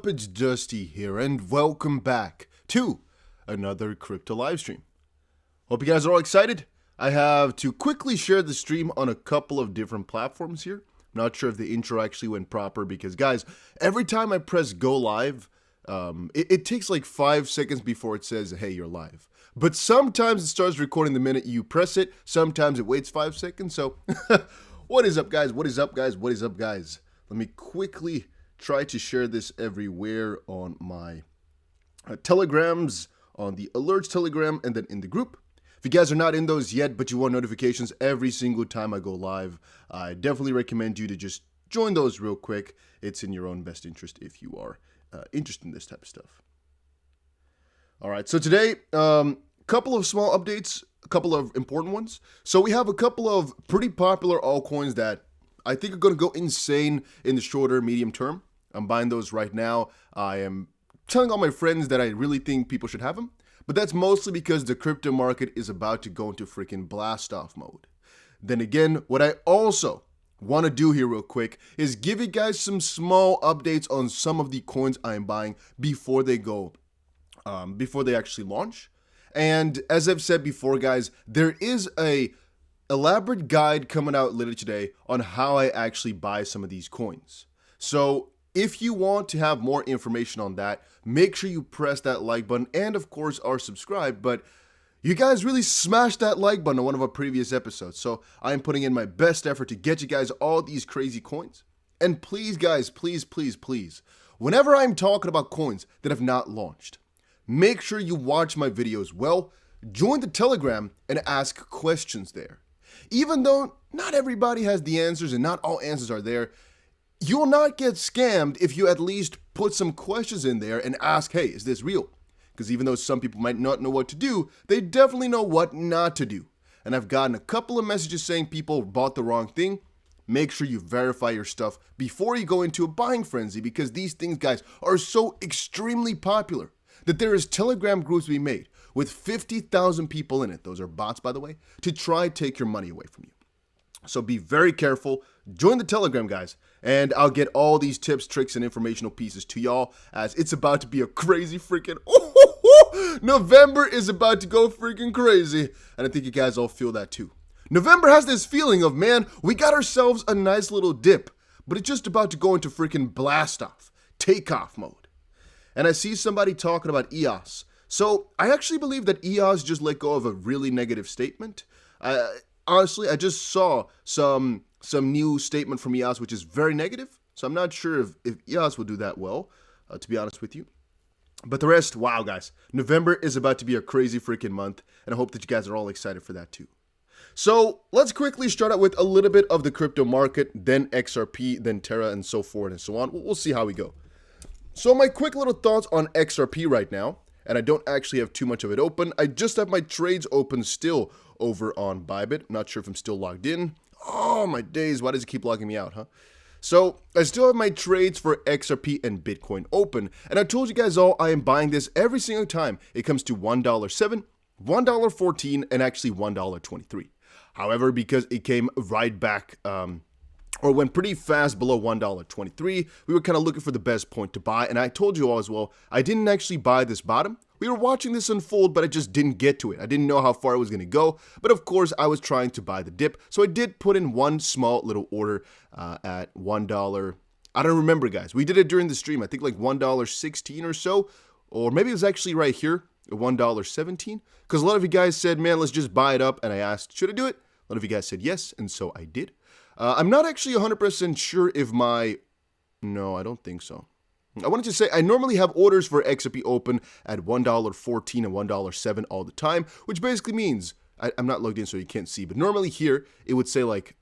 up? It's Dusty here, and welcome back to another crypto live stream. Hope you guys are all excited. I have to quickly share the stream on a couple of different platforms here. I'm not sure if the intro actually went proper because, guys, every time I press go live, it takes like 5 seconds before it says, hey, you're live. But sometimes it starts recording the minute you press it. Sometimes it waits 5 seconds. So what is up, guys? What is up, guys? What is up, guys? Let me quickly try to share this everywhere on my telegrams, on the alerts telegram, and then in the group. If you guys are not in those yet, but you want notifications every single time I go live, I definitely recommend you to just join those real quick. It's in your own best interest if you are interested in this type of stuff. All right, so today, couple of small updates, a couple of important ones. So we have a couple of pretty popular altcoins that I think are going to go insane in the shorter, medium term. I'm buying those right now. I am telling all my friends that I really think people should have them. But that's mostly because the crypto market is about to go into freaking blast off mode. Then again, what I also want to do here real quick is give you guys some small updates on some of the coins I am buying before they go, before they actually launch. And as I've said before, guys, there is a elaborate guide coming out later today on how I actually buy some of these coins. So if you want to have more information on that, make sure you press that like button and of course are subscribed. But you guys really smashed that like button on one of our previous episodes. So I am putting in my best effort to get you guys all these crazy coins. And please, guys, please, please, please, whenever I'm talking about coins that have not launched, make sure you watch my videos well, join the Telegram and ask questions there. Even though not everybody has the answers and not all answers are there, you'll not get scammed if you at least put some questions in there and ask, hey, is this real? Because even though some people might not know what to do, they definitely know what not to do. And I've gotten a couple of messages saying people bought the wrong thing. Make sure you verify your stuff before you go into a buying frenzy, because these things, guys, are so extremely popular that there is Telegram groups we made with 50,000 people in it. Those are bots, by the way, to try to take your money away from you. So be very careful. Join the Telegram, guys, and I'll get all these tips, tricks, and informational pieces to y'all, as it's about to be a crazy freaking November is about to go freaking crazy, and I think you guys all feel that too. November has this feeling of, man, we got ourselves a nice little dip, but it's just about to go into freaking blast off, takeoff mode. And I see somebody talking about EOS. So I actually believe that EOS just let go of a really negative statement. Honestly, I just saw some new statement from EOS, which is very negative. So I'm not sure if EOS will do that well, to be honest with you. But the rest, wow, guys. November is about to be a crazy freaking month, and I hope that you guys are all excited for that too. So let's quickly start out with a little bit of the crypto market, then XRP, then Terra, and so forth and so on. We'll see how we go. So my quick little thoughts on XRP right now, and I don't actually have too much of it open. I just have my trades open still over on Bybit. I'm not sure if I'm still logged in. Oh, my days. Why does it keep logging me out, huh? So I still have my trades for XRP and Bitcoin open. And I told you guys all I am buying this every single time it comes to $1.07, $1.14, and actually $1.23. However, because it came right back, or went pretty fast below $1.23, we were kind of looking for the best point to buy. And I told you all as well, I didn't actually buy this bottom. We were watching this unfold, but I just didn't get to it. I didn't know how far it was going to go. But of course, I was trying to buy the dip. So I did put in one small little order at $1. I don't remember, guys. We did it during the stream. I think like $1.16 or so. Or maybe it was actually right here at $1.17. Because a lot of you guys said, man, let's just buy it up. And I asked, should I do it? A lot of you guys said yes. And so I did. I'm not actually 100% sure if no, I don't think so. I wanted to say I normally have orders for XRP open at $1.14 and $1.07 all the time, which basically means I'm not logged in so you can't see, but normally here it would say like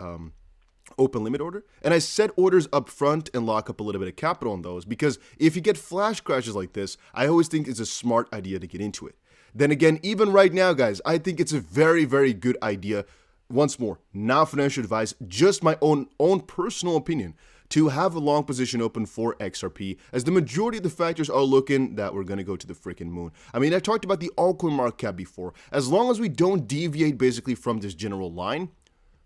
open limit order, and I set orders up front and lock up a little bit of capital on those, because if you get flash crashes like this, I always think it's a smart idea to get into it. Then again, even right now, guys, I think it's a very, very good idea. Once more, not financial advice, just my own personal opinion, to have a long position open for XRP, as the majority of the factors are looking that we're going to go to the freaking moon. I mean, I talked about the altcoin market cap before. As long as we don't deviate basically from this general line,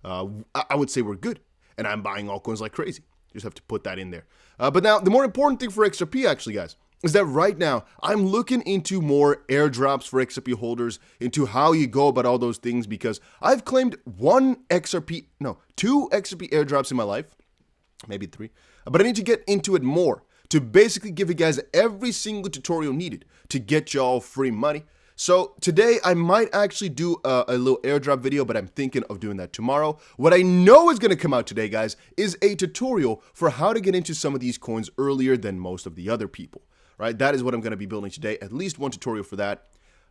I would say we're good. And I'm buying altcoins like crazy. Just have to put that in there. But now, the more important thing for XRP, actually, guys, is that right now, I'm looking into more airdrops for XRP holders, into how you go about all those things, because I've claimed two XRP airdrops in my life, maybe 3, but I need to get into it more to basically give you guys every single tutorial needed to get y'all free money. So today I might actually do a little airdrop video, but I'm thinking of doing that tomorrow. What I know is going to come out today, guys, is a tutorial for how to get into some of these coins earlier than most of the other people, right? That is what I'm going to be building today, at least one tutorial for that.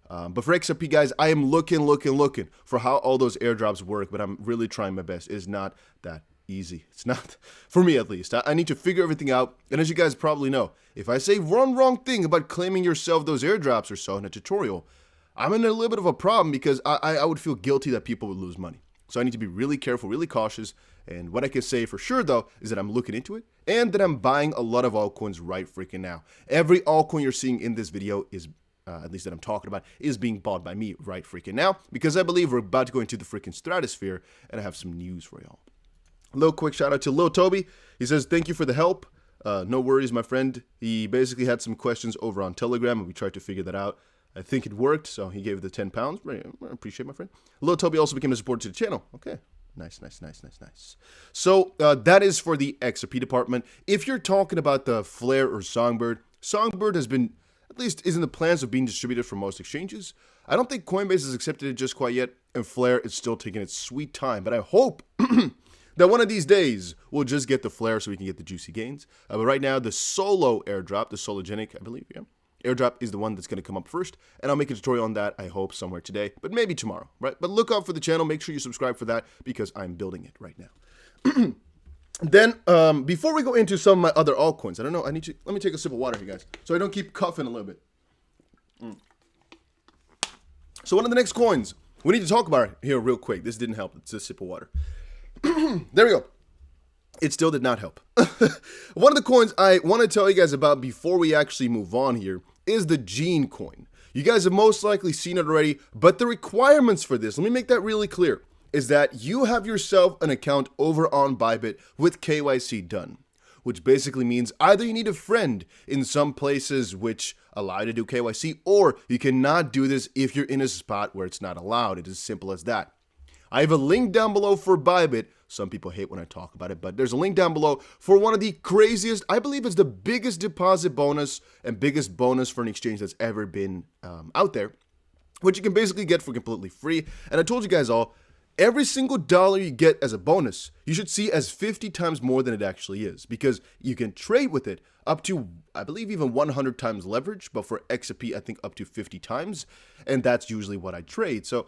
But for XRP, guys, I am looking for how all those airdrops work, but I'm really trying my best. It's not that easy. It's not, for me at least. I need to figure everything out, and as you guys probably know, if I say one wrong thing about claiming yourself those airdrops or so in a tutorial, I'm in a little bit of a problem, because I would feel guilty that people would lose money. So I need to be really careful, really cautious, and what I can say for sure, though, is that I'm looking into it, and that I'm buying a lot of altcoins right freaking now. Every altcoin you're seeing in this video is, at least that I'm talking about, is being bought by me right freaking now, because I believe we're about to go into the freaking stratosphere, and I have some news for y'all. A little quick shout out to Lil Toby. He says, thank you for the help. No worries, my friend. He basically had some questions over on Telegram, and we tried to figure that out. I think it worked, so he gave the 10 pounds. I appreciate, my friend. Lil Toby also became a supporter to the channel. Okay. Nice. So that is for the XRP department. If you're talking about the Flare or Songbird, Songbird has been, at least is in the plans of being distributed for most exchanges. I don't think Coinbase has accepted it just quite yet, and Flare is still taking its sweet time. But I hope that one of these days we'll just get the Flare so we can get the juicy gains. But right now, the Solo airdrop, the Sologenic, I believe, yeah, airdrop is the one that's going to come up first, and I'll make a tutorial on that, I hope, somewhere today, but maybe tomorrow, right? But look out for the channel. Make sure you subscribe for that, because I'm building it right now. Then, before we go into some of my other altcoins, I don't know, let me take a sip of water here, guys, so I don't keep coughing a little bit. So one of the next coins we need to talk about here real quick. This didn't help. It's a sip of water. There we go. It still did not help. One of the coins I want to tell you guys about before we actually move on here is the Gene coin. You guys have most likely seen it already, but the requirements for this, let me make that really clear, is that you have yourself an account over on Bybit with KYC done, which basically means either you need a friend in some places which allow you to do KYC, or you cannot do this if you're in a spot where it's not allowed. It is as simple as that. I have a link down below for Bybit. Some people hate when I talk about it, but there's a link down below for one of the craziest, I believe it's the biggest deposit bonus and biggest bonus for an exchange that's ever been out there, which you can basically get for completely free. And I told you guys all, every single dollar you get as a bonus, you should see as 50 times more than it actually is, because you can trade with it up to, I believe, even 100 times leverage, but for XRP, I think up to 50 times, and that's usually what I trade. So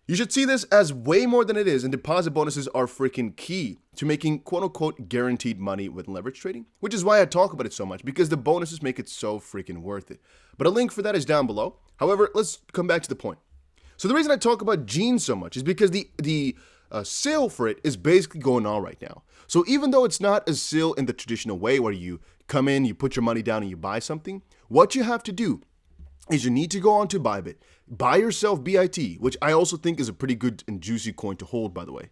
you should see this as way more than it is, and deposit bonuses are freaking key to making quote-unquote guaranteed money with leverage trading, which is why I talk about it so much, because the bonuses make it so freaking worth it. But a link for that is down below. However, let's come back to the point. So the reason I talk about Gene so much is because the sale for it is basically going on right now. So even though it's not a sale in the traditional way where you come in, you put your money down, and you buy something, what you have to do is you need to go on to Bybit, buy yourself BIT, which I also think is a pretty good and juicy coin to hold, by the way.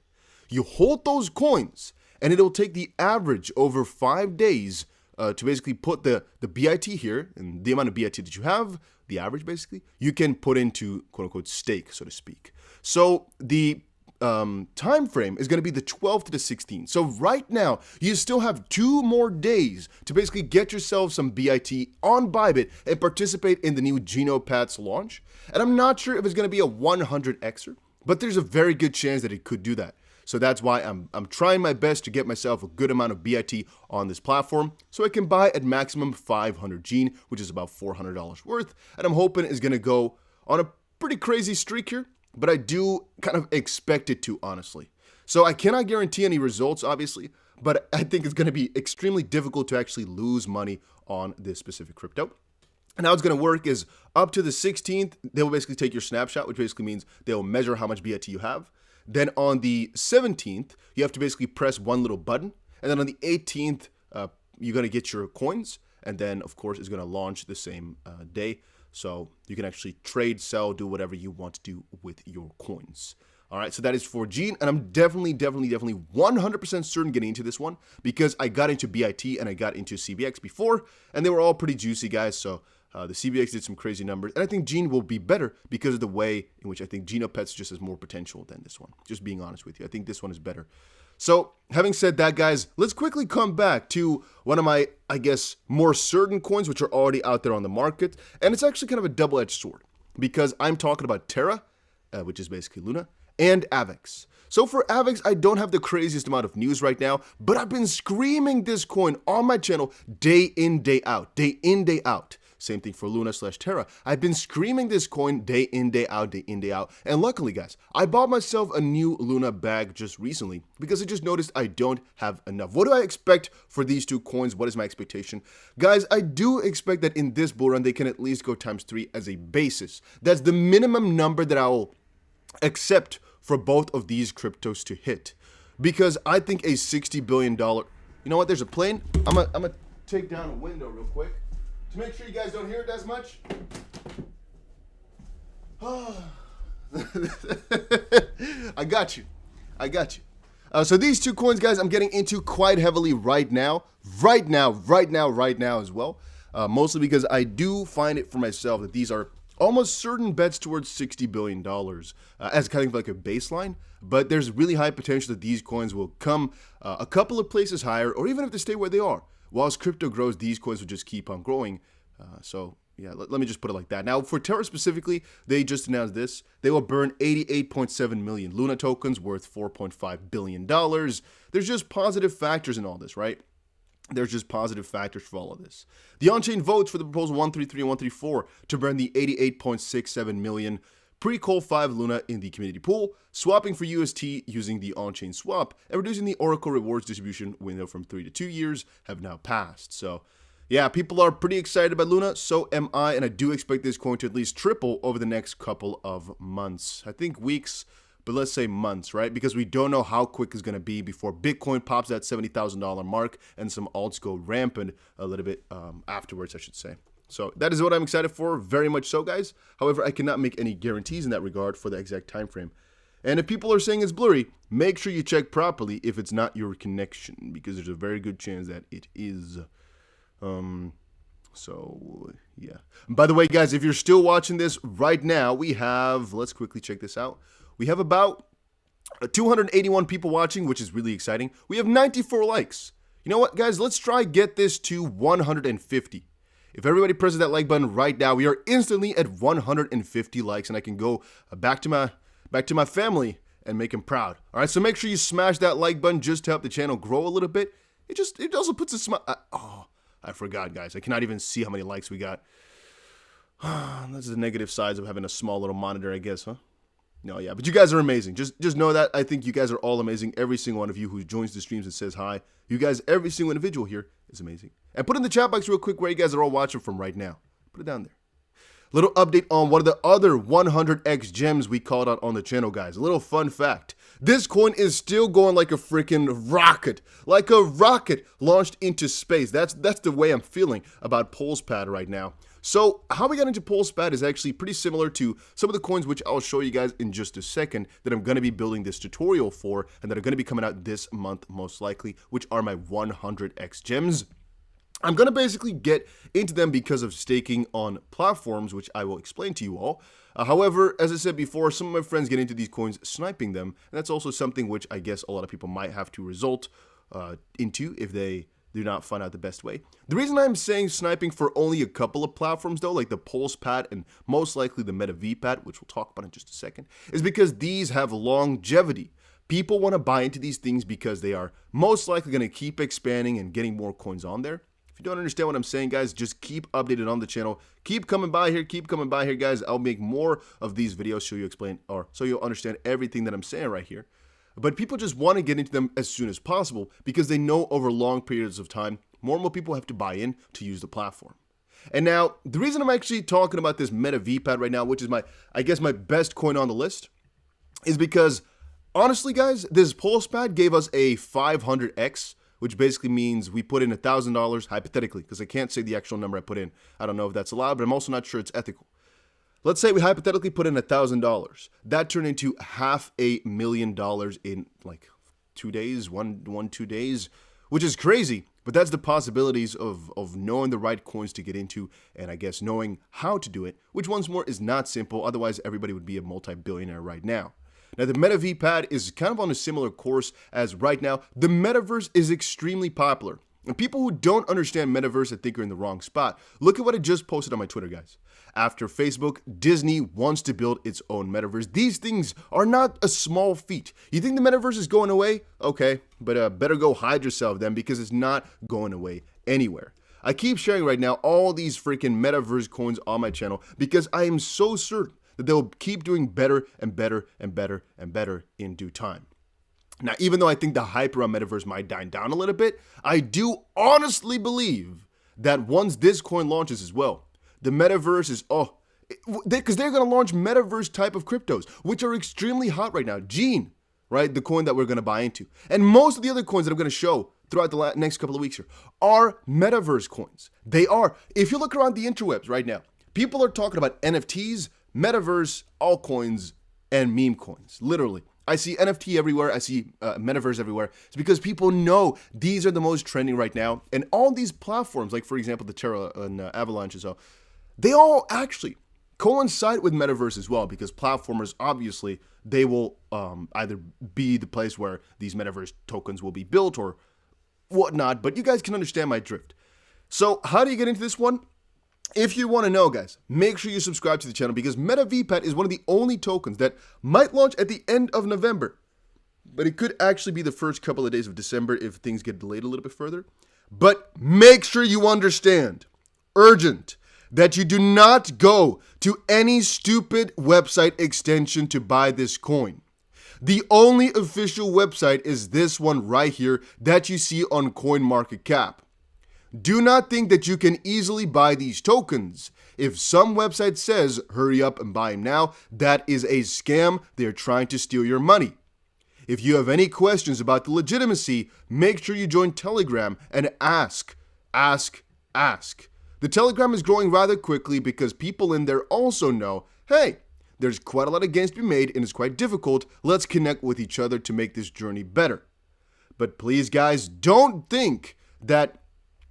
You hold those coins, and it'll take the average over 5 days to basically put the BIT here, and the amount of BIT that you have, the average basically, you can put into quote-unquote stake, so to speak. So the time frame is going to be the 12th to the 16th. So right now, you still have 2 more days to basically get yourself some BIT on Bybit and participate in the new GenoPads launch. And I'm not sure if it's going to be a 100xer, but there's a very good chance that it could do that. So that's why I'm trying my best to get myself a good amount of BIT on this platform so I can buy at maximum 500 Gene, which is about $400 worth. And I'm hoping it's going to go on a pretty crazy streak here, but I do kind of expect it to, honestly. So I cannot guarantee any results, obviously, but I think it's going to be extremely difficult to actually lose money on this specific crypto. And how it's going to work is up to the 16th, they will basically take your snapshot, which basically means they'll measure how much BIT you have. Then on the 17th, you have to basically press one little button. And then on the 18th, you're going to get your coins. And then, of course, it's going to launch the same day. So you can actually trade, sell, do whatever you want to do with your coins. All right, so that is for Gene, and I'm definitely 100% certain getting into this one because I got into BIT and I got into CBX before, and they were all pretty juicy, guys. So the CBX did some crazy numbers, and I think Gene will be better because of the way in which I think GenoPets just has more potential than this one. Just being honest with you, I think this one is better. So having said that, guys, let's quickly come back to one of my, I guess, more certain coins which are already out there on the market, and it's actually kind of a double-edged sword because I'm talking about Terra, which is basically Luna, and AVAX. So for AVAX, I don't have the craziest amount of news right now, but I've been screaming this coin on my channel day in, day out, day in, day out. Same thing for Luna/Terra. I've been screaming this coin day in, day out, day in, day out. And luckily, guys, I bought myself a new Luna bag just recently because I just noticed I don't have enough. What do I expect for these two coins? What is my expectation? Guys, I do expect that in this bull run, they can at least go ×3 as a basis. That's the minimum number that I will accept for both of these cryptos to hit, because I think a $60 billion, you know what, there's a plane. I'm gonna take down a window real quick to make sure you guys don't hear it as much. I got you. So these two coins, guys, I'm getting into quite heavily right now as well. Mostly because I do find it for myself that these are almost certain bets towards $60 billion as kind of like a baseline, but there's really high potential that these coins will come a couple of places higher, or even if they stay where they are. Whilst crypto grows, these coins will just keep on growing. So yeah, let me just put it like that. Now for Terra specifically, they just announced this. They will burn 88.7 million Luna tokens worth $4.5 billion. There's just positive factors in all this, right? There's just positive factors for all of this. The on-chain votes for the proposal 133 and 134 to burn the 88.67 million pre-Col 5 Luna in the community pool, swapping for UST using the on-chain swap, and reducing the Oracle rewards distribution window from 3 to 2 years have now passed. So yeah, people are pretty excited about Luna, so am I, and I do expect this coin to at least triple over the next couple of months. I think weeks, but let's say months, right? Because we don't know how quick it's going to be before Bitcoin pops that $70,000 mark and some alts go rampant a little bit afterwards, I should say. So that is what I'm excited for, very much so, guys. However, I cannot make any guarantees in that regard for the exact time frame. And if people are saying it's blurry, make sure you check properly if it's not your connection, because there's a very good chance that it is. So yeah. And by the way, guys, if you're still watching this right now, we have, let's quickly check this out. We have about 281 people watching, which is really exciting. We have 94 likes. You know what, guys? Let's try get this to 150. If everybody presses that like button right now, we are instantly at 150 likes, and I can go back to my family and make them proud. All right, so make sure you smash that like button just to help the channel grow a little bit. It also puts a smile. Oh, I forgot, guys. I cannot even see how many likes we got. That's the negative sides of having a small little monitor, I guess, huh? No, yeah, but you guys are amazing. Just know that. I think you guys are all amazing. Every single one of you who joins the streams and says hi. You guys, every single individual here is amazing. And put in the chat box real quick where you guys are all watching from right now. Put it down there. Little update on one of the other 100x gems we called out on the channel, guys. A little fun fact. This coin is still going like a freaking rocket. Like a rocket launched into space. That's the way I'm feeling about PULSEPAD right now. So how we got into PULSEPAD is actually pretty similar to some of the coins which I'll show you guys in just a second that I'm going to be building this tutorial for and that are going to be coming out this month most likely, which are my 100x gems. I'm going to basically get into them because of staking on platforms, which I will explain to you all. However, as I said before, some of my friends get into these coins sniping them, and that's also something which I guess a lot of people might have to result into if they do not find out the best way. The reason I'm saying sniping for only a couple of platforms though, like the PULSEPAD and most likely the METAVPad, which we'll talk about in just a second, is because these have longevity. People want to buy into these things because they are most likely going to keep expanding and getting more coins on there. If you don't understand what I'm saying, guys, just keep updated on the channel. Keep coming by here, guys. I'll make more of these videos so you'll understand everything that I'm saying right here. But people just want to get into them as soon as possible because they know over long periods of time, more and more people have to buy in to use the platform. And now, the reason I'm actually talking about this METAVPad right now, which is I guess my best coin on the list, is because, honestly, guys, this PULSEPAD gave us a 500x, which basically means we put in $1,000, hypothetically, because I can't say the actual number I put in. I don't know if that's allowed, but I'm also not sure it's ethical. Let's say we hypothetically put in $1,000. That turned into $500,000 in like 2 days, 2 days, which is crazy. But that's the possibilities of knowing the right coins to get into, and I guess knowing how to do it, which once more is not simple. Otherwise, everybody would be a multi-billionaire right now. Now, the METAVPad is kind of on a similar course as right now. The metaverse is extremely popular. And people who don't understand metaverse, I think, are in the wrong spot. Look at what I just posted on my Twitter, guys. After Facebook, Disney wants to build its own metaverse. These things are not a small feat. You think the metaverse is going away? Okay, but better go hide yourself then, because it's not going away anywhere. I keep sharing right now all these freaking metaverse coins on my channel because I am so certain that they'll keep doing better and better and better and better in due time. Now, even though I think the hype around metaverse might die down a little bit, I do honestly believe that once this coin launches as well, the metaverse is, because they're going to launch metaverse type of cryptos, which are extremely hot right now. Gene, right, the coin that we're going to buy into. And most of the other coins that I'm going to show throughout the next couple of weeks here are metaverse coins. They are. If you look around the interwebs right now, people are talking about NFTs, metaverse, altcoins, and meme coins, literally. I see NFT everywhere. I see metaverse everywhere. It's because people know these are the most trending right now. And all these platforms, like for example, the Terra and Avalanche and so, they all actually coincide with metaverse as well, because platformers, obviously, they will either be the place where these metaverse tokens will be built or whatnot. But you guys can understand my drift. So how do you get into this one? If you want to know, guys, make sure you subscribe to the channel, because METAVPad is one of the only tokens that might launch at the end of November. But it could actually be the first couple of days of December if things get delayed a little bit further. But make sure you understand, urgent, that you do not go to any stupid website extension to buy this coin. The only official website is this one right here that you see on CoinMarketCap. Do not think that you can easily buy these tokens. If some website says, hurry up and buy them now, that is a scam. They're trying to steal your money. If you have any questions about the legitimacy, make sure you join Telegram and ask. The Telegram is growing rather quickly because people in there also know, hey, there's quite a lot of gains to be made and it's quite difficult. Let's connect with each other to make this journey better. But please, guys, don't think that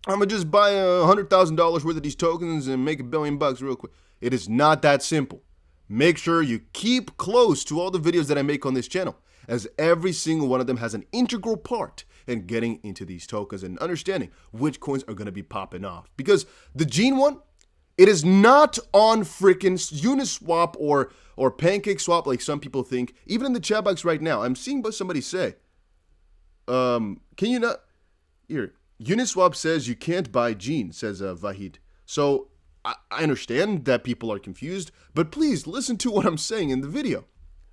I'm going to just buy $100,000 worth of these tokens and make $1 billion real quick. It is not that simple. Make sure you keep close to all the videos that I make on this channel, as every single one of them has an integral part in getting into these tokens and understanding which coins are going to be popping off. Because the Gene one, it is not on freaking Uniswap or PancakeSwap like some people think. Even in the chat box right now, I'm seeing what somebody say. Can you not? Here. Uniswap says you can't buy Gene, says Vahid. So I understand that people are confused, but please listen to what I'm saying in the video.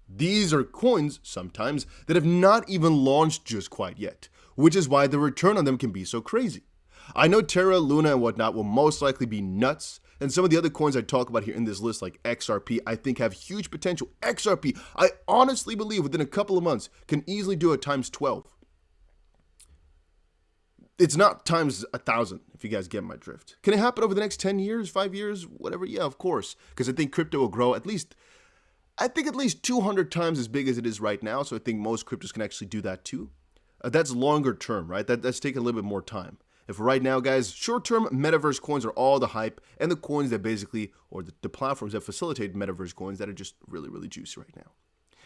These are coins, sometimes, that have not even launched just quite yet, which is why the return on them can be so crazy. I know Terra, Luna, and whatnot will most likely be nuts, and some of the other coins I talk about here in this list, like XRP, I think have huge potential. XRP, I honestly believe within a couple of months, can easily do it times 12. It's not times 1,000, if you guys get my drift. Can it happen over the next 10 years, 5 years, whatever? Yeah, of course, because I think crypto will grow at least 200 times as big as it is right now. So I think most cryptos can actually do that too. That's longer term, right? That's taking a little bit more time. If right now, guys, short-term metaverse coins are all the hype, and the coins that basically, or the platforms that facilitate metaverse coins that are just really, really juicy right now.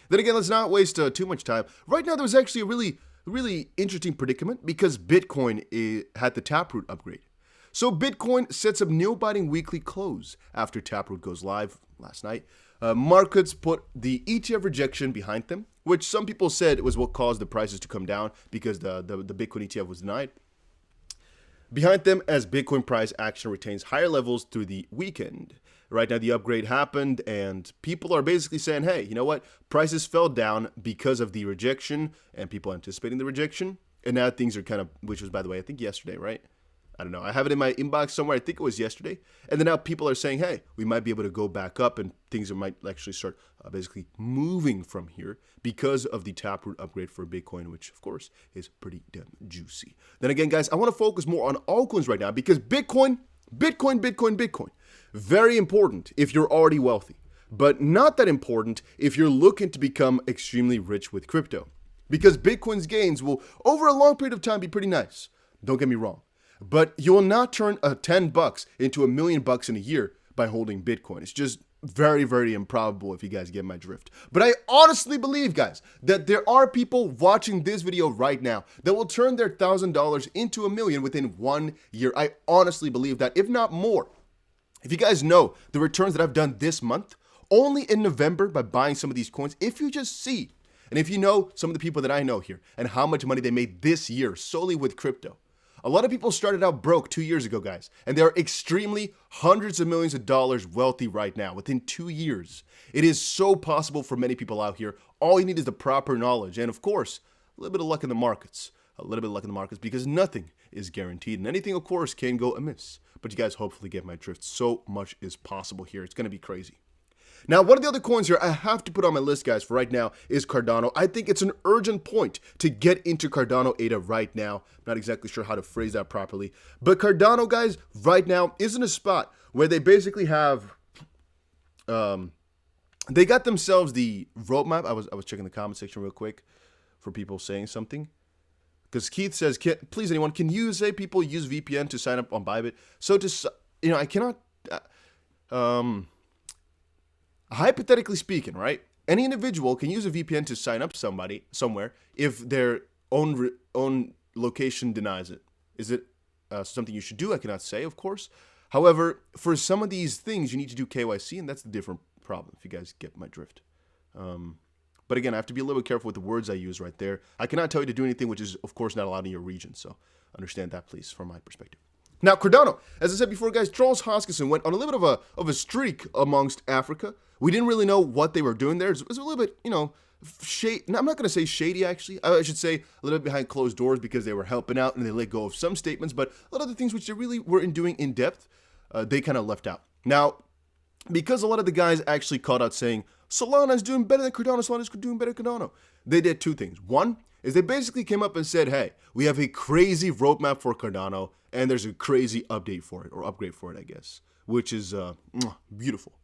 Then again, let's not waste too much time. Right now, there's actually a really interesting predicament because Bitcoin had the Taproot upgrade. So Bitcoin sets up nail-biting weekly close after Taproot goes live last night. Markets put the ETF rejection behind them, which some people said was what caused the prices to come down because the Bitcoin ETF was denied. Behind them as Bitcoin price action retains higher levels through the weekend. Right now, the upgrade happened, and people are basically saying, hey, you know what? Prices fell down because of the rejection, and people anticipating the rejection. And now things are kind of, which was, by the way, I think yesterday, right? I don't know. I have it in my inbox somewhere. I think it was yesterday. And then now people are saying, hey, we might be able to go back up, and things might actually start basically moving from here because of the Taproot upgrade for Bitcoin, which, of course, is pretty damn juicy. Then again, guys, I want to focus more on altcoins right now because Bitcoin Bitcoin, Bitcoin, Bitcoin. Very important if you're already wealthy, but not that important if you're looking to become extremely rich with crypto. Because Bitcoin's gains will, over a long period of time, be pretty nice. Don't get me wrong. But you will not turn a $10 into $1 million in a year by holding Bitcoin. It's just very, very improbable if you guys get my drift. But I honestly believe, guys, that there are people watching this video right now that will turn their $1,000 into $1 million within 1 year. I honestly believe that, if not more. If you guys know the returns that I've done this month, only in November by buying some of these coins, if you just see, and if you know some of the people that I know here and how much money they made this year solely with crypto. A lot of people started out broke 2 years ago, guys, and they're extremely hundreds of millions of dollars wealthy right now within 2 years. It is so possible for many people out here. All you need is the proper knowledge and, of course, a little bit of luck in the markets. A little bit of luck in the markets because nothing is guaranteed, and anything, of course, can go amiss. But you guys hopefully get my drift. So much is possible here. It's going to be crazy. Now, one of the other coins here I have to put on my list, guys, for right now is Cardano. I think it's an urgent point to get into Cardano ADA right now. I'm not exactly sure how to phrase that properly. But Cardano, guys, right now is in a spot where they basically have, they got themselves the roadmap. I was checking the comment section real quick for people saying something. Because Keith says, please, anyone, can you say people use VPN to sign up on Bybit? So I cannot, hypothetically speaking, right? Any individual can use a VPN to sign up somewhere if their own location denies it. Is it something you should do? I cannot say, of course. However, for some of these things, you need to do KYC, and that's the different problem, if you guys get my drift. But again, I have to be a little bit careful with the words I use right there. I cannot tell you to do anything which is, of course, not allowed in your region. So understand that, please, from my perspective. Now, Cardano, as I said before, guys, Charles Hoskinson went on a little bit of a streak amongst Africa. We didn't really know what they were doing there. It was a little bit, shady. I'm not going to say shady, actually. I should say a little bit behind closed doors because they were helping out and they let go of some statements. But a lot of the things which they really weren't doing in depth, they kind of left out. Now, because a lot of the guys actually called out saying, Solana is doing better than Cardano, Solana is doing better than Cardano. They did two things. One is they basically came up and said, hey, we have a crazy roadmap for Cardano, and there's a crazy update for it, or upgrade for it, I guess, which is beautiful.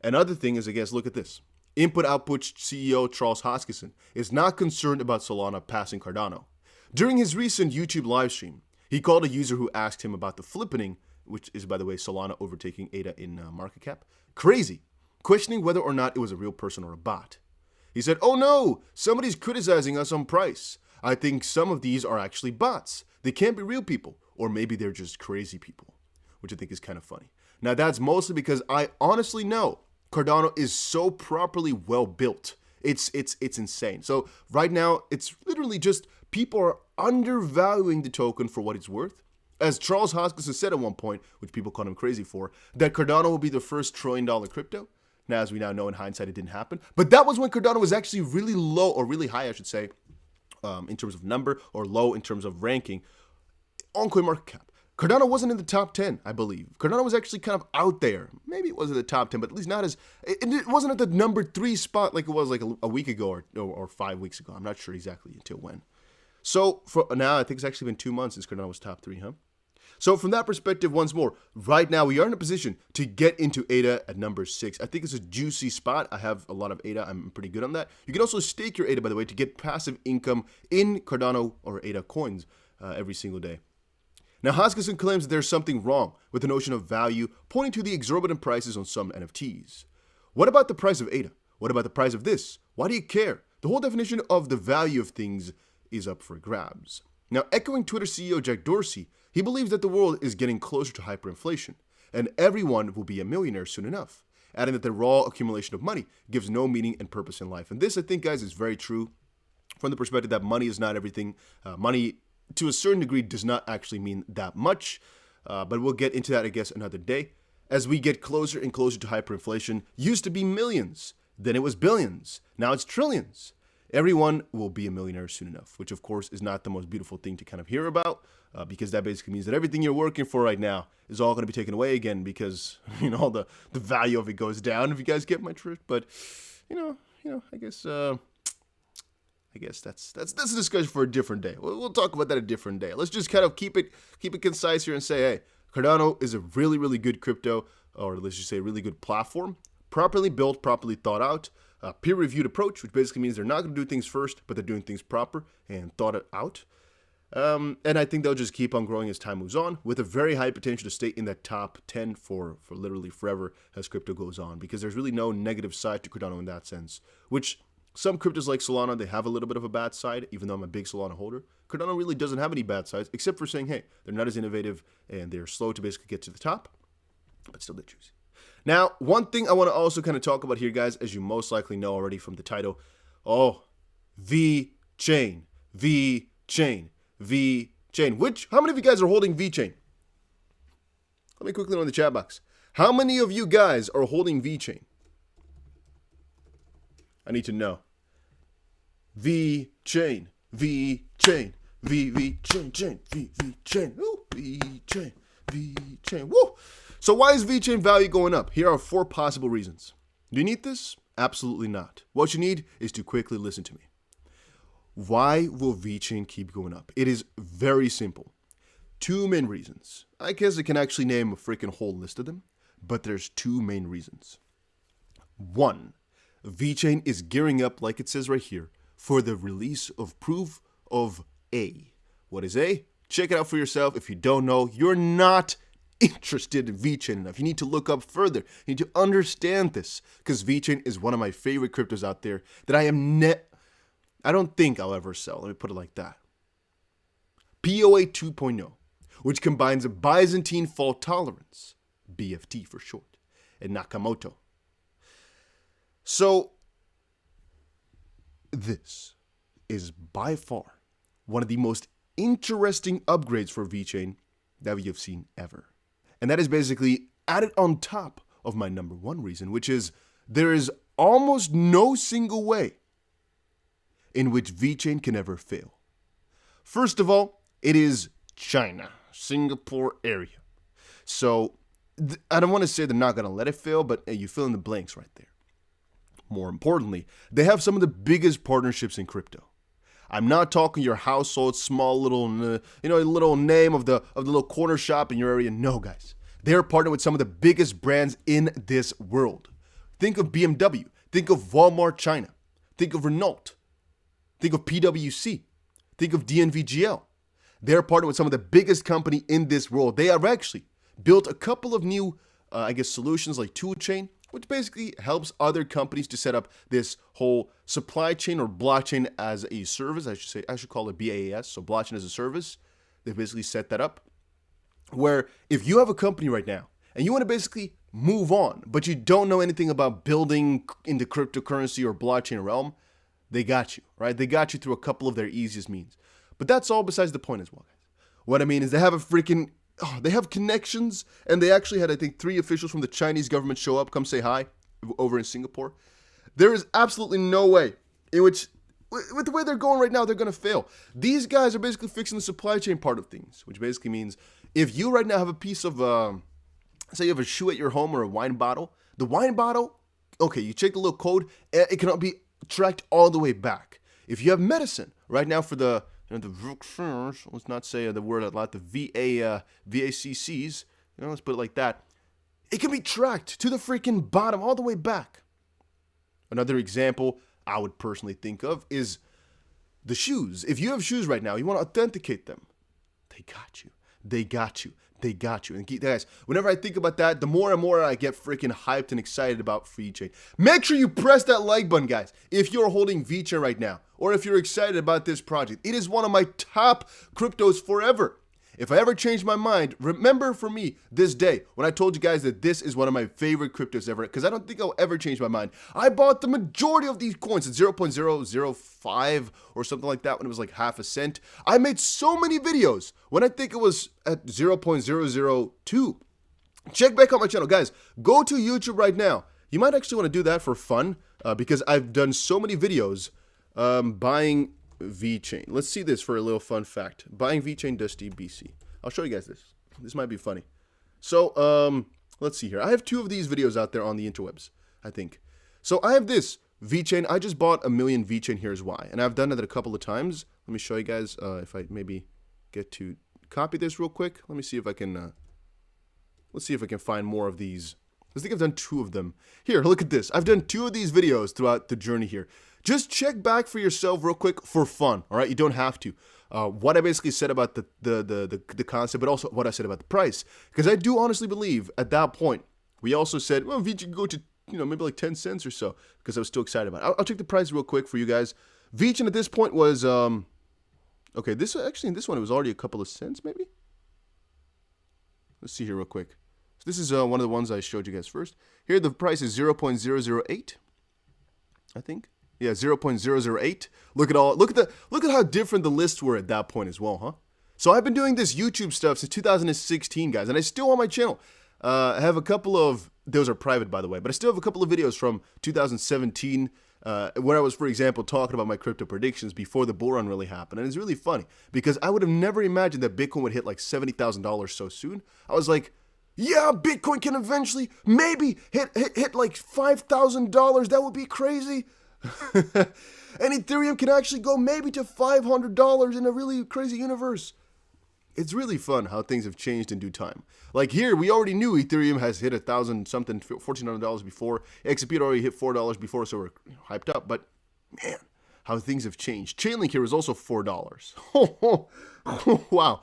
Another thing is, I guess, look at this. Input-Output CEO Charles Hoskinson is not concerned about Solana passing Cardano. During his recent YouTube livestream, he called a user who asked him about the flippening, which is, by the way, Solana overtaking ADA in market cap, crazy, questioning whether or not it was a real person or a bot. He said, oh no, somebody's criticizing us on price. I think some of these are actually bots. They can't be real people, or maybe they're just crazy people, which I think is kind of funny. Now, that's mostly because I honestly know Cardano is so properly well built. It's insane. So right now, it's literally just people are undervaluing the token for what it's worth. As Charles Hoskinson said at one point, which people called him crazy for, that Cardano will be the first $1 trillion crypto. Now, as we now know in hindsight, it didn't happen. But that was when Cardano was actually really low, or really high, I should say, in terms of number, or low in terms of ranking on CoinMarketCap. Cardano wasn't in the top 10, I believe. Cardano was actually kind of out there. Maybe it wasn't the top 10, but at least not as... It wasn't at the number 3 spot like it was like a week ago or 5 weeks ago. I'm not sure exactly until when. So, for now, I think it's actually been 2 months since Cardano was top 3, huh? So from that perspective, once more, right now we are in a position to get into ADA at number 6. I think it's a juicy spot. I have a lot of ADA. I'm pretty good on that. You can also stake your ADA, by the way, to get passive income in Cardano or ADA coins every single day. Now, Hoskinson claims that there's something wrong with the notion of value, pointing to the exorbitant prices on some NFTs. What about the price of ADA? What about the price of this? Why do you care? The whole definition of the value of things is up for grabs. Now, echoing Twitter CEO Jack Dorsey, he believes that the world is getting closer to hyperinflation, and everyone will be a millionaire soon enough, adding that the raw accumulation of money gives no meaning and purpose in life. And this, I think, guys, is very true from the perspective that money is not everything. Money, to a certain degree, does not actually mean that much, but we'll get into that, I guess, another day. As we get closer and closer to hyperinflation, used to be millions, then it was billions, now it's trillions. Everyone will be a millionaire soon enough, which of course is not the most beautiful thing to kind of hear about, because that basically means that everything you're working for right now is all going to be taken away again because, the value of it goes down, if you guys get my drift. But, I guess that's a discussion for a different day. We'll talk about that a different day. Let's just kind of keep it concise here and say, hey, Cardano is a really, really good crypto, or let's just say a really good platform, properly built, properly thought out, a peer-reviewed approach, which basically means they're not going to do things first, but they're doing things proper and thought it out. And I think they'll just keep on growing as time moves on, with a very high potential to stay in that top 10 for literally forever as crypto goes on, because there's really no negative side to Cardano in that sense, which some cryptos like Solana, they have a little bit of a bad side, even though I'm a big Solana holder. Cardano really doesn't have any bad sides, except for saying, hey, they're not as innovative and they're slow to basically get to the top, but still they're juicy. Now, one thing I want to also kind of talk about here, guys, as you most likely know already from the title, VECHAIN, VECHAIN, VECHAIN. How many of you guys are holding VECHAIN? Let me quickly know in the chat box. How many of you guys are holding VECHAIN? I need to know. VECHAIN, VECHAIN, VECHAIN, VECHAIN, VECHAIN, VECHAIN. Woo! So why is VECHAIN value going up? Here are 4 possible reasons. Do you need this? Absolutely not. What you need is to quickly listen to me. Why will VECHAIN keep going up? It is very simple. 2 main reasons. I guess I can actually name a freaking whole list of them, but there's 2 main reasons. 1, VECHAIN is gearing up, like it says right here, for the release of proof of A. What is A? Check it out for yourself. If you don't know, you're not interested in VECHAIN enough. You need to look up further. You need to understand this, because VECHAIN is one of my favorite cryptos out there that I don't think I'll ever sell. Let me put it like that. POA 2.0, which combines a Byzantine fault tolerance, BFT for short, and Nakamoto. So, this is by far one of the most interesting upgrades for VECHAIN that we have seen ever. And that is basically added on top of my number 1 reason, which is there is almost no single way in which VECHAIN can ever fail. First of all, it is China, Singapore area. So I don't want to say they're not going to let it fail, but you fill in the blanks right there. More importantly, they have some of the biggest partnerships in crypto. I'm not talking your household, small little, little name of the little corner shop in your area. No, guys. They're partnered with some of the biggest brands in this world. Think of BMW. Think of Walmart China. Think of Renault. Think of PwC. Think of DNVGL. They're partnered with some of the biggest company in this world. They have actually built a couple of new, solutions like Toolchain, which basically helps other companies to set up this whole supply chain or blockchain as a service. I should call it BaaS, so blockchain as a service. They basically set that up where if you have a company right now and you want to basically move on, but you don't know anything about building in the cryptocurrency or blockchain realm, they got you, right? They got you through a couple of their easiest means. But that's all besides the point as well, guys. What I mean is they have they have connections, and they actually had, I think, 3 officials from the Chinese government show up, come say hi, over in Singapore. There is absolutely no way in which, with the way they're going right now, they're going to fail. These guys are basically fixing the supply chain part of things, which basically means if you right now have a piece of, say you have a shoe at your home or a wine bottle, the wine bottle, okay, you check the little code, it cannot be tracked all the way back. If you have medicine, right now for the let's not say the word a lot, the VACCs, let's put it like that. It can be tracked to the freaking bottom all the way back. Another example I would personally think of is the shoes. If you have shoes right now, you want to authenticate them. They got you. They got you. They got you. And guys, whenever I think about that, the more and more I get freaking hyped and excited about VECHAIN. Make sure you press that like button, guys, if you're holding VECHAIN right now, or if you're excited about this project. It is one of my top cryptos forever. If I ever change my mind, remember for me this day when I told you guys that this is one of my favorite cryptos ever, because I don't think I'll ever change my mind. I bought the majority of these coins at 0.005 or something like that when it was like half a cent. I made so many videos when I think it was at 0.002. Check back on my channel, guys. Go to YouTube right now. You might actually want to do that for fun because I've done so many videos buying VECHAIN. Let's see this for a little fun fact. Buying VECHAIN Dusty BC. I'll show you guys this. This might be funny. So, let's see here. I have 2 of these videos out there on the interwebs, I think. So I have this VECHAIN. I just bought a million VECHAIN. Here's why. And I've done that a couple of times. Let me show you guys if I maybe get to copy this real quick. Let me see if I can Let's see if I can find more of these. I think I've done 2 of them. Here, look at this. I've done 2 of these videos throughout the journey here. Just check back for yourself real quick for fun, all right? You don't have to. What I basically said about the concept, but also what I said about the price. Because I do honestly believe at that point, we also said, well, VECHAIN can go to, maybe like 10 cents or so, because I was still excited about it. I'll check the price real quick for you guys. VECHAIN at this point was, okay, this one, it was already a couple of cents, maybe? Let's see here real quick. So this is one of the ones I showed you guys first. Here the price is 0.008, I think. Yeah, 0.008. Look at how different the lists were at that point as well, huh? So I've been doing this YouTube stuff since 2016, guys, and I still on my channel. I have a couple of, those are private by the way, but I still have a couple of videos from 2017 where I was, for example, talking about my crypto predictions before the bull run really happened. And it's really funny because I would have never imagined that Bitcoin would hit like $70,000 so soon. I was like, yeah, Bitcoin can eventually maybe hit like $5,000. That would be crazy. And Ethereum can actually go maybe to $500 in a really crazy universe. It's really fun how things have changed in due time. Like here, we already knew Ethereum has hit $1,000-something, $1,400 before. XRP had already hit $4 before, so we're hyped up. But man, how things have changed. Chainlink here is also $4. Wow.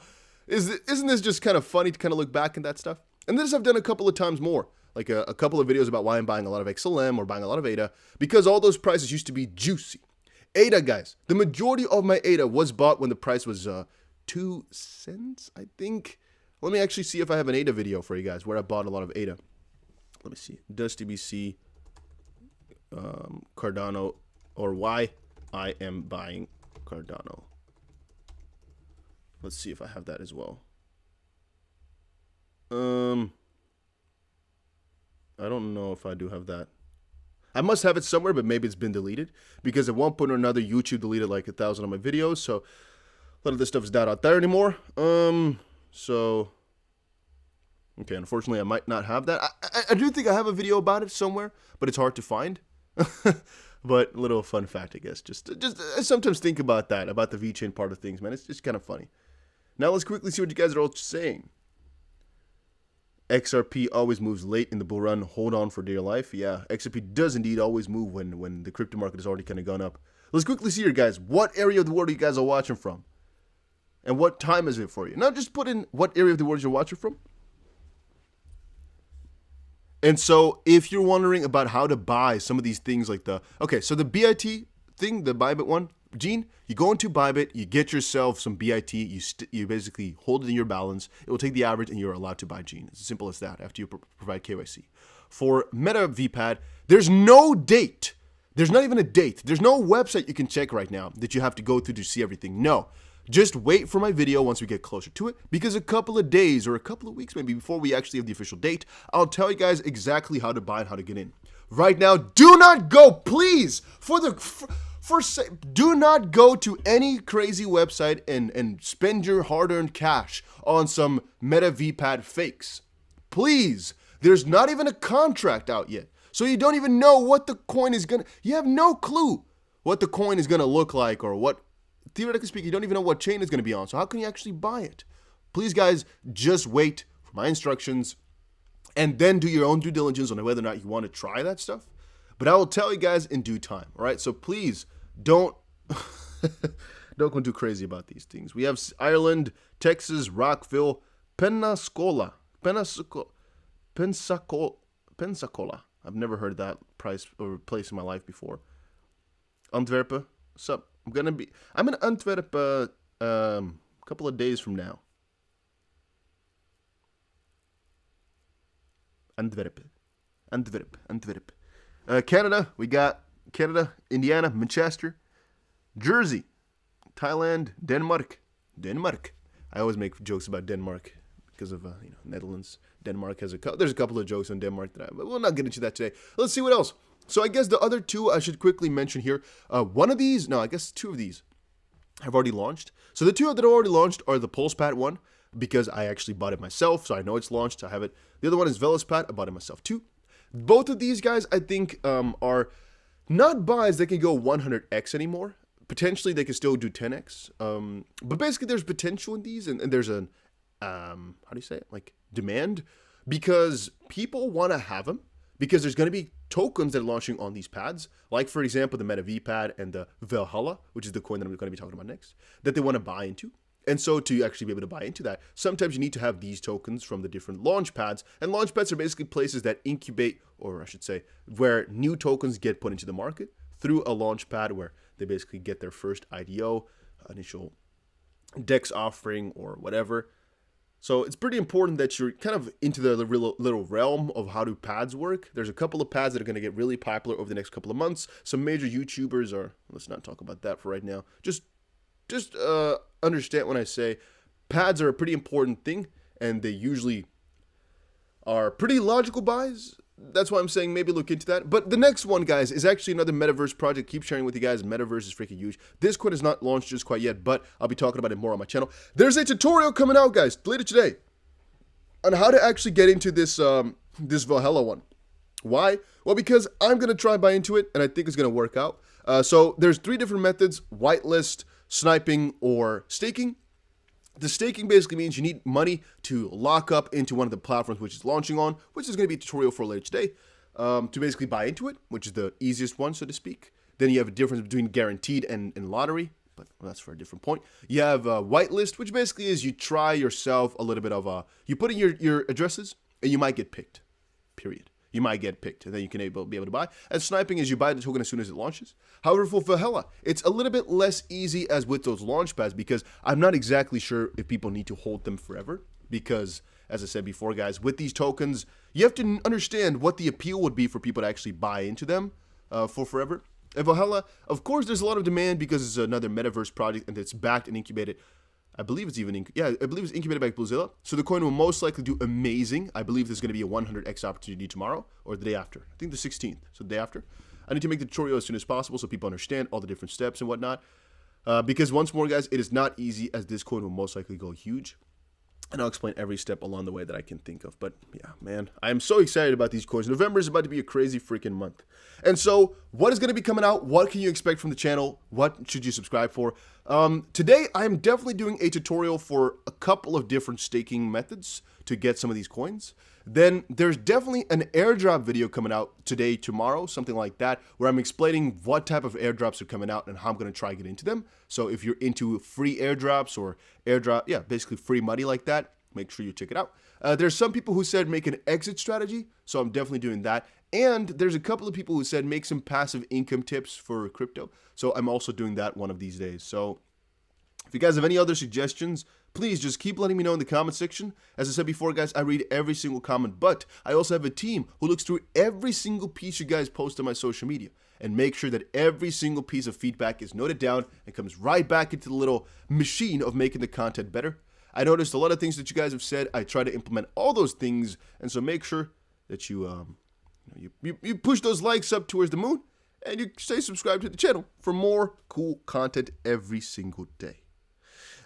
Isn't this just kind of funny to kind of look back at that stuff? And this I've done a couple of times more. Like a couple of videos about why I'm buying a lot of XLM or buying a lot of ADA. Because all those prices used to be juicy. ADA, guys. The majority of my ADA was bought when the price was 2 cents, I think. Let me actually see if I have an ADA video for you guys where I bought a lot of ADA. Let me see. Does TBC Cardano, or why I am buying Cardano. Let's see if I have that as well. I don't know if I do have that. I must have it somewhere, but maybe it's been deleted. Because at one point or another, YouTube deleted like 1,000 of my videos. So a lot of this stuff is not out there anymore. So, okay, unfortunately, I might not have that. I do think I have a video about it somewhere, but it's hard to find. But a little fun fact, I guess. Just I sometimes think about that, about the VECHAIN part of things, man. It's just kind of funny. Now let's quickly see what you guys are all saying. XRP always moves late in the bull run. Hold on for dear life. Yeah, XRP does indeed always move when the crypto market has already kind of gone up. Let's quickly see here, guys. What area of the world you guys are watching from? And what time is it for you? Now just put in what area of the world you're watching from. And so if you're wondering about how to buy some of these things like the... Okay, so the BIT thing, the Bybit one, Gene, you go into Bybit, you get yourself some BIT, you basically hold it in your balance, it will take the average and you're allowed to buy Gene. It's as simple as that after you provide KYC. For METAVPad, there's no date. There's not even a date. There's no website you can check right now that you have to go through to see everything. No. Just wait for my video once we get closer to it, because a couple of days or a couple of weeks maybe before we actually have the official date, I'll tell you guys exactly how to buy and how to get in. Right now, do not go, please, do not go to any crazy website and spend your hard-earned cash on some METAVPad fakes. Please, there's not even a contract out yet. So you don't even know what the coin is you have no clue what the coin is gonna look like, or what, theoretically speaking, you don't even know what chain is gonna be on. So how can you actually buy it? Please, guys, just wait for my instructions and then do your own due diligence on whether or not you want to try that stuff. But I will tell you guys in due time, all right? So please don't go too crazy about these things. We have Ireland, Texas, Rockville, Pensacola. I've never heard that price or place in my life before. Antwerp. What's up? I'm in Antwerp a couple of days from now. Antwerp. Canada, we got Canada, Indiana, Manchester, Jersey, Thailand, Denmark. I always make jokes about Denmark because of Netherlands. Denmark has there's a couple of jokes on Denmark but we'll not get into that today. Let's see what else. So I guess the other two I should quickly mention here. One of these, no, I guess two of these have already launched. So the two that are already launched are the PULSEPAD one, because I actually bought it myself, so I know it's launched. I have it. The other one is VELHALLA. I bought it myself too. Both of these guys, I think, are not buys that can go 100x anymore. Potentially, they can still do 10x. But basically, there's potential in these, and there's an, how do you say it? Like, demand. because people want to have them, because there's going to be tokens that are launching on these pads, like for example, the METAVPad and the VELHALLA, which is the coin that I'm going to be talking about next, that they want to buy into. And so to actually be able to buy into that, sometimes you need to have these tokens from the different launch pads. And launch pads are basically places that incubate, or I should say, where new tokens get put into the market through a launch pad where they basically get their first IDO, initial DEX offering or whatever. So it's pretty important that you're kind of into the little realm of how do pads work. There's a couple of pads that are going to get really popular over the next couple of months. Some major YouTubers are, let's not talk about that for right now. Just understand when I say pads are a pretty important thing, and they usually are pretty logical buys. That's why I'm saying maybe look into that. But the next one, guys, is actually another metaverse project. Keep sharing with you guys. Metaverse is freaking huge. This coin is not launched just quite yet, but I'll be talking about it more on my channel. There's a tutorial coming out, guys, later today on how to actually get into this this VELHALLA one. Why? Well, because I'm going to try buy into it, and I think it's going to work out. So there's 3 different methods: whitelist, sniping, or staking. The staking basically means you need money to lock up into one of the platforms which is launching on, which is going to be a tutorial for later today, to basically buy into it, which is the easiest one, so to speak. Then you have a difference between guaranteed and lottery, but that's for a different point. You have whitelist, which basically is you try yourself a little bit of you put in your addresses, and you might get picked, period. You might get picked, and then you can be able to buy. And sniping is you buy the token as soon as it launches. However, for VELHALLA, it's a little bit less easy as with those launch pads, because I'm not exactly sure if people need to hold them forever. Because, as I said before, guys, with these tokens, you have to understand what the appeal would be for people to actually buy into them for forever. And VELHALLA, of course, there's a lot of demand because it's another metaverse project, and it's backed and incubated. I believe it's even, I believe it's incubated by PULSEPAD. So the coin will most likely do amazing. I believe there's going to be a 100x opportunity tomorrow or the day after. I think the 16th, so the day after. I need to make the tutorial as soon as possible so people understand all the different steps and whatnot. Because once more, guys, it is not easy, as this coin will most likely go huge. And I'll explain every step along the way that I can think of. But yeah, man, I am so excited about these coins. November is about to be a crazy freaking month. And so what is going to be coming out? What can you expect from the channel? What should you subscribe for? Today, I'm definitely doing a tutorial for a couple of different staking methods to get some of these coins. Then there's definitely an airdrop video coming out today, tomorrow, something like that, where I'm explaining what type of airdrops are coming out and how I'm going to try to get into them. So if you're into free airdrops or basically free money like that, make sure you check it out. There's some people who said make an exit strategy, so I'm definitely doing that. And there's a couple of people who said make some passive income tips for crypto, so I'm also doing that one of these days. So if you guys have any other suggestions, please just keep letting me know in the comment section. As I said before, guys, I read every single comment, but I also have a team who looks through every single piece you guys post on my social media and make sure that every single piece of feedback is noted down and comes right back into the little machine of making the content better. I noticed a lot of things that you guys have said. I try to implement all those things, and so make sure that you push those likes up towards the moon, and you stay subscribed to the channel for more cool content every single day.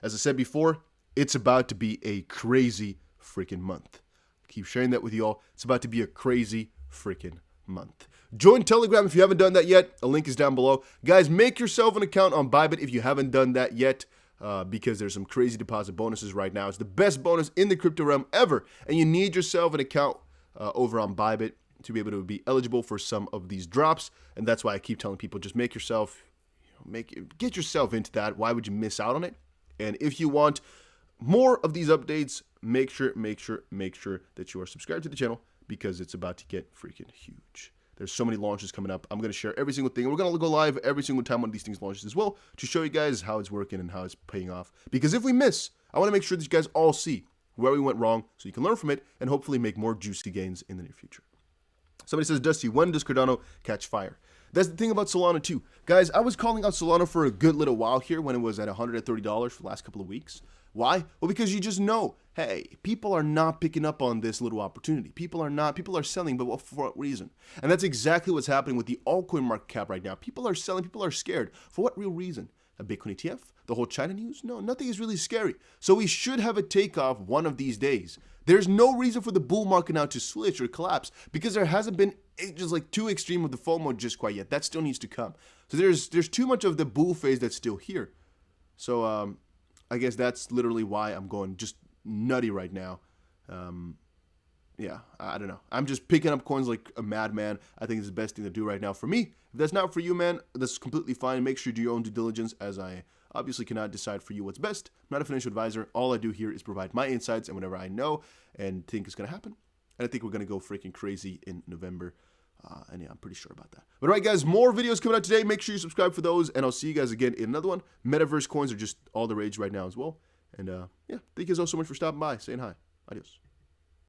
As I said before, it's about to be a crazy freaking month. Keep sharing that with you all. It's about to be a crazy freaking month. Join Telegram if you haven't done that yet. A link is down below. Guys, make yourself an account on Bybit if you haven't done that yet. Because there's some crazy deposit bonuses right now. It's the best bonus in the crypto realm ever. And you need yourself an account over on Bybit to be able to be eligible for some of these drops. And that's why I keep telling people, just make yourself, get yourself into that. Why would you miss out on it? And if you want more of these updates, make sure that you are subscribed to the channel, because it's about to get freaking huge. There's so many launches coming up. I'm going to share every single thing. We're going to go live every single time one of these things launches as well, to show you guys how it's working and how it's paying off. Because if we miss, I want to make sure that you guys all see where we went wrong, so you can learn from it and hopefully make more juicy gains in the near future. Somebody says, Dusty, when does Cardano catch fire? That's the thing about Solana too. Guys, I was calling out Solana for a good little while here when it was at $130 for the last couple of weeks. Why? Well, because you just know, hey, people are not picking up on this little opportunity. People are selling, but for what reason? And that's exactly what's happening with the altcoin market cap right now. People are selling, people are scared. For what real reason? A Bitcoin ETF? The whole China news? No, nothing is really scary. So we should have a takeoff one of these days. There's no reason for the bull market now to switch or collapse, because there hasn't been just like too extreme of the FOMO just quite yet. That still needs to come. So there's too much of the bull phase that's still here. So I guess that's literally why I'm going just nutty right now. yeah, I don't know. I'm just picking up coins like a madman. I think it's the best thing to do right now for me. If that's not for you, man, that's completely fine. Make sure you do your own due diligence, as I obviously cannot decide for you what's best. I'm not a financial advisor. All I do here is provide my insights and whatever I know and think is going to happen. And I think we're going to go freaking crazy in November. And yeah, I'm pretty sure about that. But all right, guys, more videos coming out today. Make sure you subscribe for those, and I'll see you guys again in another one. Metaverse coins are just all the rage right now as well. And yeah, thank you guys all so much for stopping by, saying hi. Adios.